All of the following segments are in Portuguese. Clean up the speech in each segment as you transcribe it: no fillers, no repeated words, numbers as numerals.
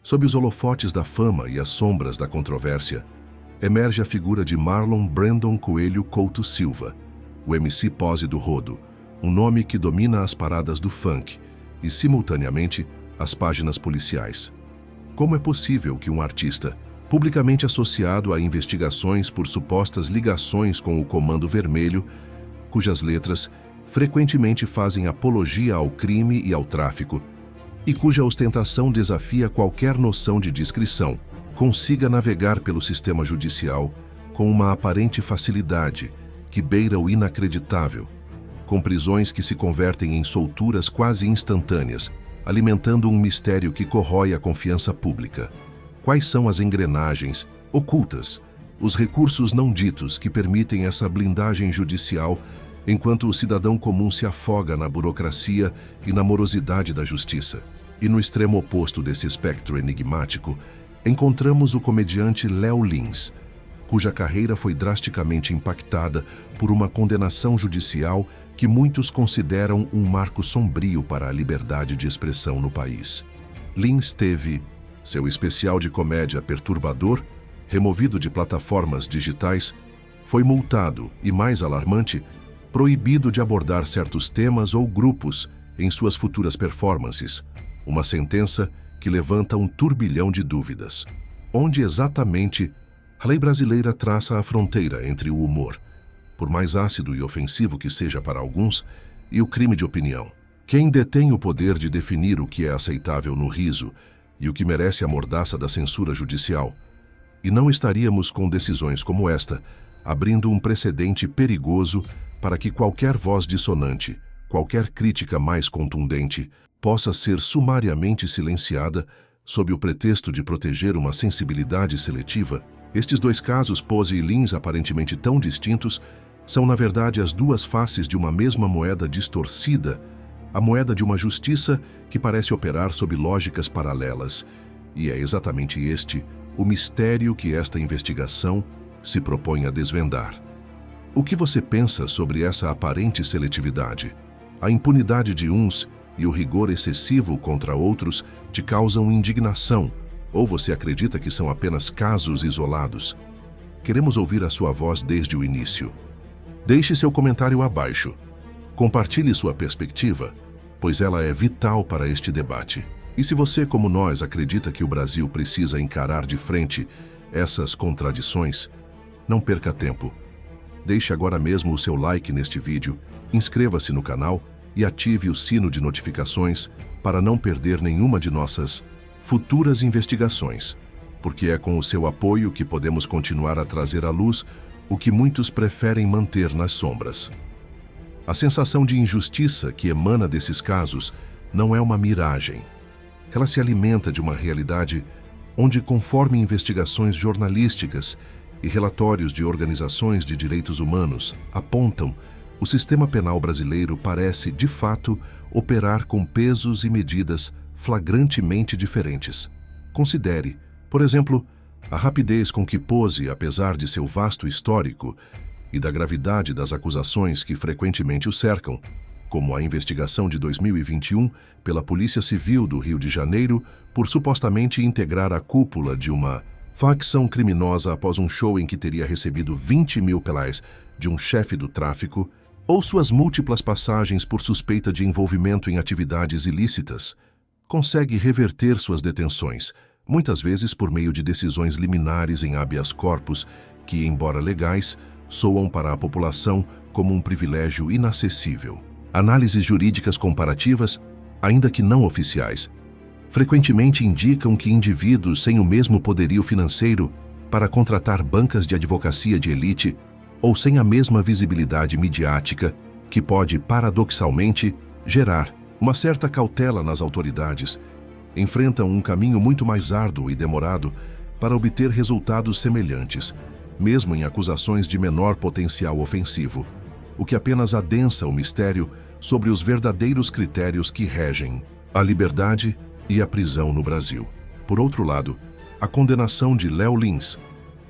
Sob os holofotes da fama e as sombras da controvérsia, emerge a figura de Marlon Brandon Coelho Couto Silva, o MC Pose do Rodo, um nome que domina as paradas do funk e, simultaneamente, as páginas policiais. Como é possível que um artista, publicamente associado a investigações por supostas ligações com o Comando Vermelho, cujas letras frequentemente fazem apologia ao crime e ao tráfico, e cuja ostentação desafia qualquer noção de discrição, consiga navegar pelo sistema judicial com uma aparente facilidade que beira o inacreditável, com prisões que se convertem em solturas quase instantâneas, alimentando um mistério que corrói a confiança pública. Quais são as engrenagens ocultas, os recursos não ditos que permitem essa blindagem judicial, enquanto o cidadão comum se afoga na burocracia e na morosidade da justiça? E no extremo oposto desse espectro enigmático, encontramos o comediante Léo Lins, cuja carreira foi drasticamente impactada por uma condenação judicial que muitos consideram um marco sombrio para a liberdade de expressão no país. Lins teve seu especial de comédia perturbador removido de plataformas digitais, foi multado e, mais alarmante, proibido de abordar certos temas ou grupos em suas futuras performances, uma sentença que levanta um turbilhão de dúvidas. Onde exatamente a lei brasileira traça a fronteira entre o humor, por mais ácido e ofensivo que seja para alguns, e o crime de opinião? Quem detém o poder de definir o que é aceitável no riso e o que merece a mordaça da censura judicial? E não estaríamos com decisões como esta, abrindo um precedente perigoso para que qualquer voz dissonante, qualquer crítica mais contundente, possa ser sumariamente silenciada sob o pretexto de proteger uma sensibilidade seletiva? Estes dois casos, Pose e Lins, aparentemente tão distintos, são na verdade as duas faces de uma mesma moeda distorcida, a moeda de uma justiça que parece operar sob lógicas paralelas. E é exatamente este o mistério que esta investigação se propõe a desvendar. O que você pensa sobre essa aparente seletividade? A impunidade de uns e o rigor excessivo contra outros te causam indignação, ou você acredita que são apenas casos isolados? Queremos ouvir a sua voz desde o início. Deixe seu comentário abaixo. Compartilhe sua perspectiva, pois ela é vital para este debate. E se você, como nós, acredita que o Brasil precisa encarar de frente essas contradições, não perca tempo. Deixe agora mesmo o seu like neste vídeo, inscreva-se no canal e ative o sino de notificações para não perder nenhuma de nossas futuras investigações, porque é com o seu apoio que podemos continuar a trazer à luz o que muitos preferem manter nas sombras. A sensação de injustiça que emana desses casos não é uma miragem. Ela se alimenta de uma realidade onde, conforme investigações jornalísticas e relatórios de organizações de direitos humanos apontam, o sistema penal brasileiro parece, de fato, operar com pesos e medidas flagrantemente diferentes. Considere, por exemplo, a rapidez com que Pose, apesar de seu vasto histórico e da gravidade das acusações que frequentemente o cercam, como a investigação de 2021 pela Polícia Civil do Rio de Janeiro por supostamente integrar a cúpula de uma facção criminosa após um show em que teria recebido 20 mil reais de um chefe do tráfico, ou suas múltiplas passagens por suspeita de envolvimento em atividades ilícitas, consegue reverter suas detenções, muitas vezes por meio de decisões liminares em habeas corpus que, embora legais, soam para a população como um privilégio inacessível. Análises jurídicas comparativas, ainda que não oficiais, frequentemente indicam que indivíduos sem o mesmo poderio financeiro para contratar bancas de advocacia de elite ou sem a mesma visibilidade midiática, que pode, paradoxalmente, gerar uma certa cautela nas autoridades, enfrentam um caminho muito mais árduo e demorado para obter resultados semelhantes, mesmo em acusações de menor potencial ofensivo, o que apenas adensa o mistério sobre os verdadeiros critérios que regem a liberdade e a prisão no Brasil. Por outro lado, a condenação de Léo Lins,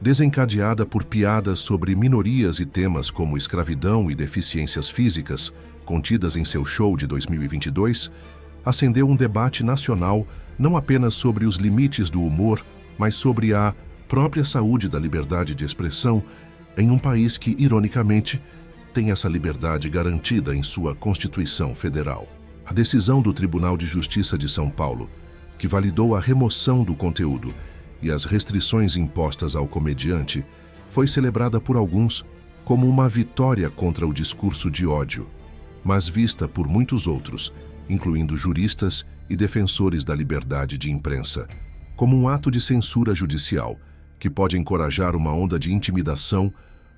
desencadeada por piadas sobre minorias e temas como escravidão e deficiências físicas, contidas em seu show de 2022, acendeu um debate nacional não apenas sobre os limites do humor, mas sobre a própria saúde da liberdade de expressão em um país que, ironicamente, tem essa liberdade garantida em sua Constituição Federal. A decisão do Tribunal de Justiça de São Paulo, que validou a remoção do conteúdo e as restrições impostas ao comediante, foi celebrada por alguns como uma vitória contra o discurso de ódio, mas vista por muitos outros, incluindo juristas e defensores da liberdade de imprensa, como um ato de censura judicial que pode encorajar uma onda de intimidação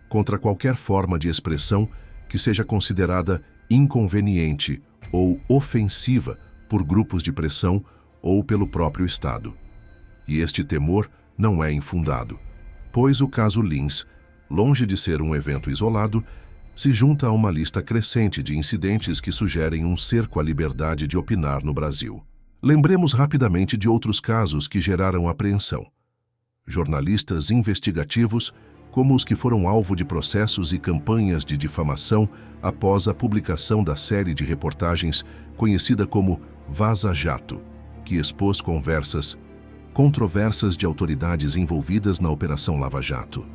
contra qualquer forma de expressão que seja considerada inconveniente ou ofensiva por grupos de pressão ou pelo próprio Estado. E este temor não é infundado, pois o caso Lins, longe de ser um evento isolado, se junta a uma lista crescente de incidentes que sugerem um cerco à liberdade de opinar no Brasil. Lembremos rapidamente de outros casos que geraram apreensão. Jornalistas investigativos, como os que foram alvo de processos e campanhas de difamação após a publicação da série de reportagens conhecida como Vaza Jato, que expôs controversas de autoridades envolvidas na Operação Lava Jato.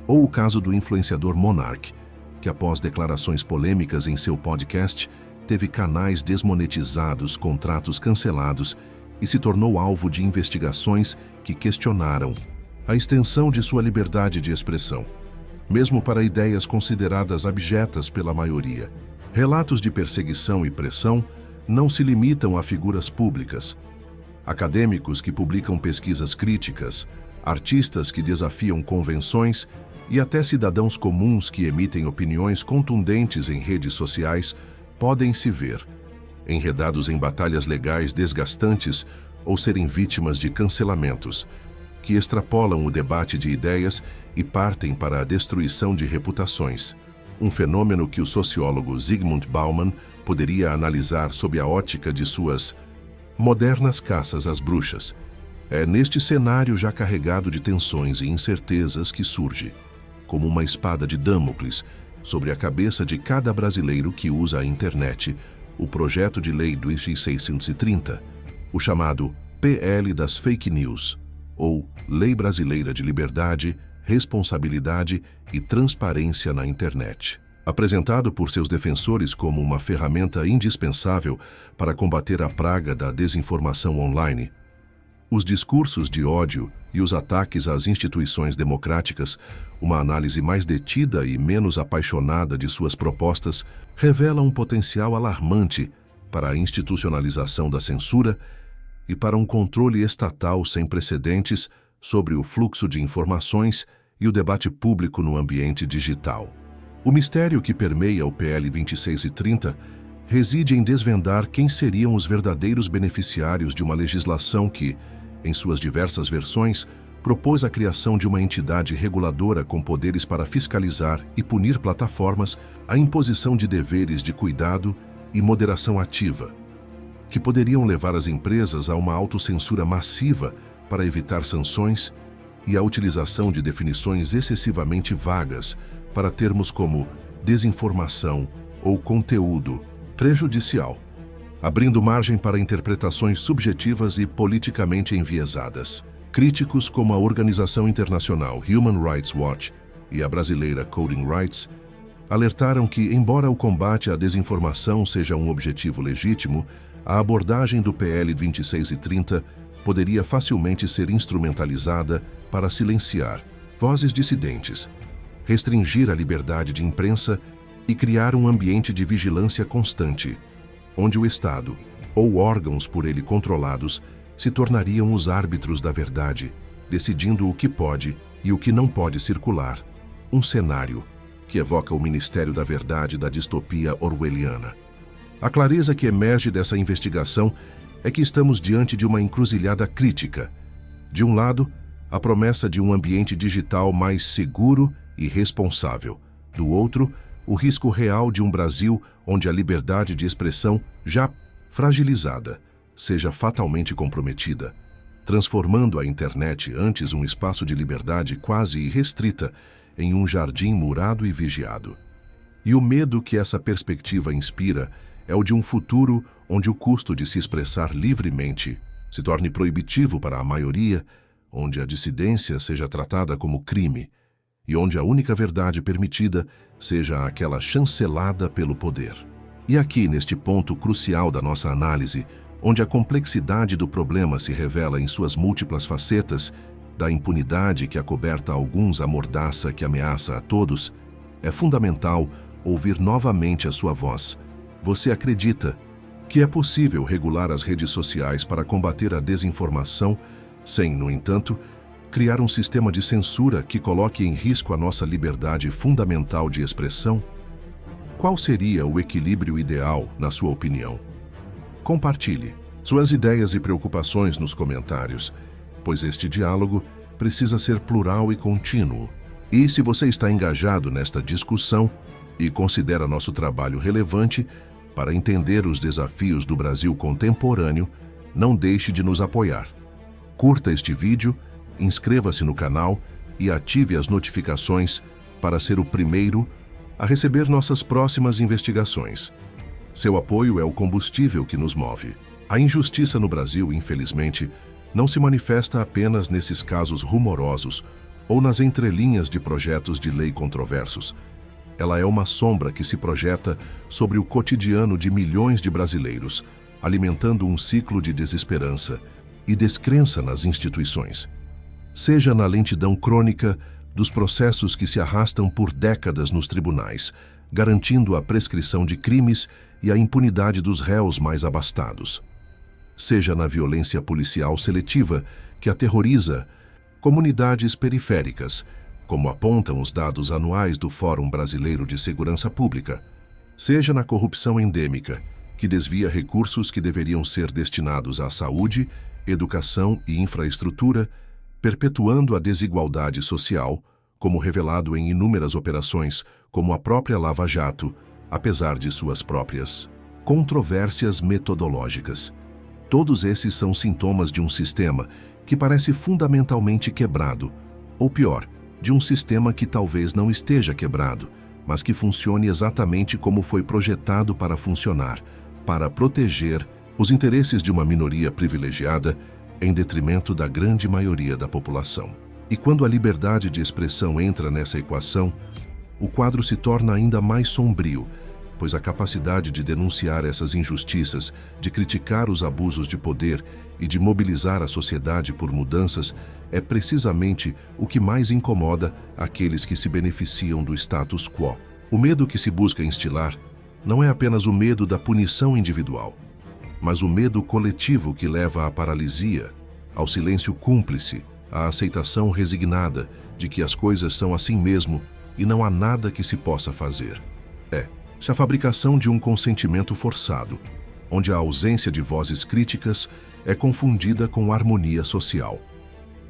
Ou o caso do influenciador Monark, que após declarações polêmicas em seu podcast, teve canais desmonetizados, contratos cancelados e se tornou alvo de investigações que questionaram a extensão de sua liberdade de expressão, mesmo para ideias consideradas abjetas pela maioria. Relatos de perseguição e pressão não se limitam a figuras públicas. Acadêmicos que publicam pesquisas críticas, artistas que desafiam convenções e até cidadãos comuns que emitem opiniões contundentes em redes sociais podem se ver enredados em batalhas legais desgastantes ou serem vítimas de cancelamentos que extrapolam o debate de ideias e partem para a destruição de reputações, um fenômeno que o sociólogo Zygmunt Bauman poderia analisar sob a ótica de suas modernas caças às bruxas. É neste cenário já carregado de tensões e incertezas que surge, como uma espada de Damocles, sobre a cabeça de cada brasileiro que usa a internet, o projeto de lei 2630, o chamado PL das Fake News, ou Lei Brasileira de Liberdade, Responsabilidade e Transparência na Internet. Apresentado por seus defensores como uma ferramenta indispensável para combater a praga da desinformação online, os discursos de ódio e os ataques às instituições democráticas, uma análise mais detida e menos apaixonada de suas propostas, revela um potencial alarmante para a institucionalização da censura e para um controle estatal sem precedentes sobre o fluxo de informações e o debate público no ambiente digital. O mistério que permeia o PL 2630 reside em desvendar quem seriam os verdadeiros beneficiários de uma legislação que, em suas diversas versões, propôs a criação de uma entidade reguladora com poderes para fiscalizar e punir plataformas, a imposição de deveres de cuidado e moderação ativa, que poderiam levar as empresas a uma autocensura massiva para evitar sanções e a utilização de definições excessivamente vagas para termos como desinformação ou conteúdo prejudicial, abrindo margem para interpretações subjetivas e politicamente enviesadas. Críticos como a organização internacional Human Rights Watch e a brasileira Coding Rights alertaram que, embora o combate à desinformação seja um objetivo legítimo, a abordagem do PL 2630 poderia facilmente ser instrumentalizada para silenciar vozes dissidentes, restringir a liberdade de imprensa e criar um ambiente de vigilância constante, onde o Estado, ou órgãos por ele controlados, se tornariam os árbitros da verdade, decidindo o que pode e o que não pode circular. Um cenário que evoca o Ministério da Verdade da distopia orwelliana. A clareza que emerge dessa investigação é que estamos diante de uma encruzilhada crítica. De um lado, a promessa de um ambiente digital mais seguro e responsável. Do outro, o risco real de um Brasil onde a liberdade de expressão, já fragilizada, seja fatalmente comprometida, transformando a internet, antes um espaço de liberdade quase irrestrita, em um jardim murado e vigiado. E o medo que essa perspectiva inspira é o de um futuro onde o custo de se expressar livremente se torne proibitivo para a maioria, onde a dissidência seja tratada como crime e onde a única verdade permitida seja aquela chancelada pelo poder. E aqui, neste ponto crucial da nossa análise, onde a complexidade do problema se revela em suas múltiplas facetas, da impunidade que acoberta a alguns à mordaça que ameaça a todos, é fundamental ouvir novamente a sua voz. Você acredita que é possível regular as redes sociais para combater a desinformação, sem, no entanto, criar um sistema de censura que coloque em risco a nossa liberdade fundamental de expressão? Qual seria o equilíbrio ideal, na sua opinião? Compartilhe suas ideias e preocupações nos comentários, pois este diálogo precisa ser plural e contínuo. E se você está engajado nesta discussão e considera nosso trabalho relevante para entender os desafios do Brasil contemporâneo, não deixe de nos apoiar. Curta este vídeo, inscreva-se no canal e ative as notificações para ser o primeiro a receber nossas próximas investigações. Seu apoio é o combustível que nos move. A injustiça no Brasil, infelizmente, não se manifesta apenas nesses casos rumorosos ou nas entrelinhas de projetos de lei controversos. Ela é uma sombra que se projeta sobre o cotidiano de milhões de brasileiros, alimentando um ciclo de desesperança e descrença nas instituições. Seja na lentidão crônica dos processos que se arrastam por décadas nos tribunais, garantindo a prescrição de crimes e a impunidade dos réus mais abastados. Seja na violência policial seletiva que aterroriza comunidades periféricas, como apontam os dados anuais do Fórum Brasileiro de Segurança Pública. Seja na corrupção endêmica, que desvia recursos que deveriam ser destinados à saúde, educação e infraestrutura, perpetuando a desigualdade social, como revelado em inúmeras operações, como a própria Lava Jato, apesar de suas próprias controvérsias metodológicas. Todos esses são sintomas de um sistema que parece fundamentalmente quebrado, ou pior, de um sistema que talvez não esteja quebrado, mas que funcione exatamente como foi projetado para funcionar, para proteger os interesses de uma minoria privilegiada em detrimento da grande maioria da população. E quando a liberdade de expressão entra nessa equação, o quadro se torna ainda mais sombrio, pois a capacidade de denunciar essas injustiças, de criticar os abusos de poder e de mobilizar a sociedade por mudanças é precisamente o que mais incomoda aqueles que se beneficiam do status quo. O medo que se busca instilar não é apenas o medo da punição individual, mas o medo coletivo que leva à paralisia, ao silêncio cúmplice, à aceitação resignada de que as coisas são assim mesmo e não há nada que se possa fazer. A fabricação de um consentimento forçado, onde a ausência de vozes críticas é confundida com harmonia social.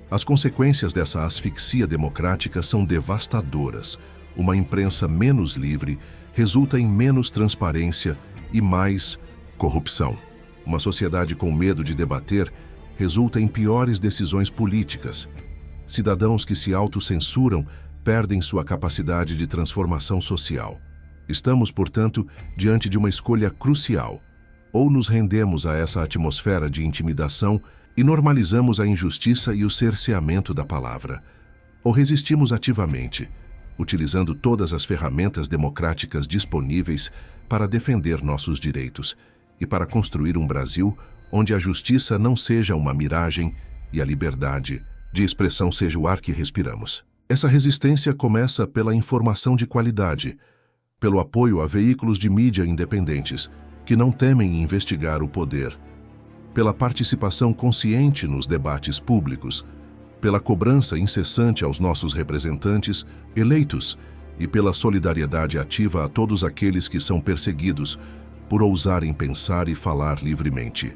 As consequências dessa asfixia democrática são devastadoras. Uma imprensa menos livre resulta em menos transparência e mais corrupção. Uma sociedade com medo de debater resulta em piores decisões políticas. Cidadãos que se autocensuram perdem sua capacidade de transformação social. Estamos, portanto, diante de uma escolha crucial. Ou nos rendemos a essa atmosfera de intimidação e normalizamos a injustiça e o cerceamento da palavra, ou resistimos ativamente, utilizando todas as ferramentas democráticas disponíveis para defender nossos direitos e para construir um Brasil onde a justiça não seja uma miragem e a liberdade de expressão seja o ar que respiramos. Essa resistência começa pela informação de qualidade, pelo apoio a veículos de mídia independentes, que não temem investigar o poder, pela participação consciente nos debates públicos, pela cobrança incessante aos nossos representantes eleitos e pela solidariedade ativa a todos aqueles que são perseguidos por ousarem pensar e falar livremente.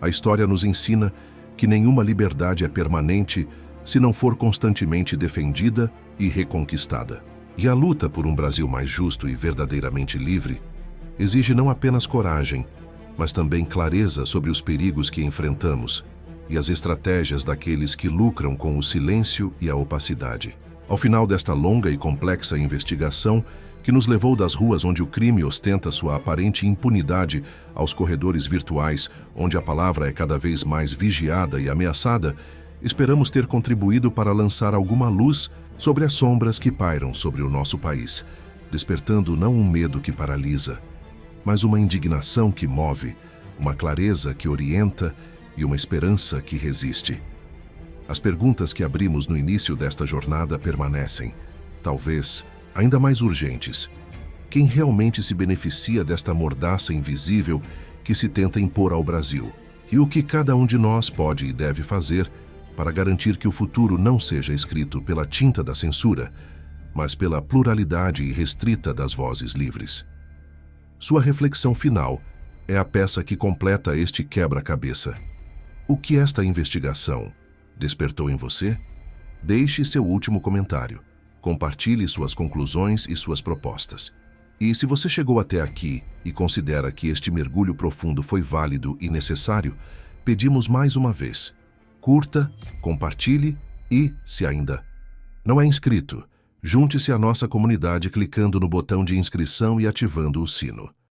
A história nos ensina que nenhuma liberdade é permanente se não for constantemente defendida e reconquistada. E a luta por um Brasil mais justo e verdadeiramente livre exige não apenas coragem, mas também clareza sobre os perigos que enfrentamos e as estratégias daqueles que lucram com o silêncio e a opacidade. Ao final desta longa e complexa investigação, que nos levou das ruas onde o crime ostenta sua aparente impunidade aos corredores virtuais, onde a palavra é cada vez mais vigiada e ameaçada, esperamos ter contribuído para lançar alguma luz sobre as sombras que pairam sobre o nosso país, despertando não um medo que paralisa, mas uma indignação que move, uma clareza que orienta e uma esperança que resiste. As perguntas que abrimos no início desta jornada permanecem, talvez ainda mais urgentes. Quem realmente se beneficia desta mordaça invisível que se tenta impor ao Brasil? E o que cada um de nós pode e deve fazer para garantir que o futuro não seja escrito pela tinta da censura, mas pela pluralidade irrestrita das vozes livres? Sua reflexão final é a peça que completa este quebra-cabeça. O que esta investigação despertou em você? Deixe seu último comentário. Compartilhe suas conclusões e suas propostas. E se você chegou até aqui e considera que este mergulho profundo foi válido e necessário, pedimos mais uma vez: curta, compartilhe e, se ainda não é inscrito, junte-se à nossa comunidade clicando no botão de inscrição e ativando o sino.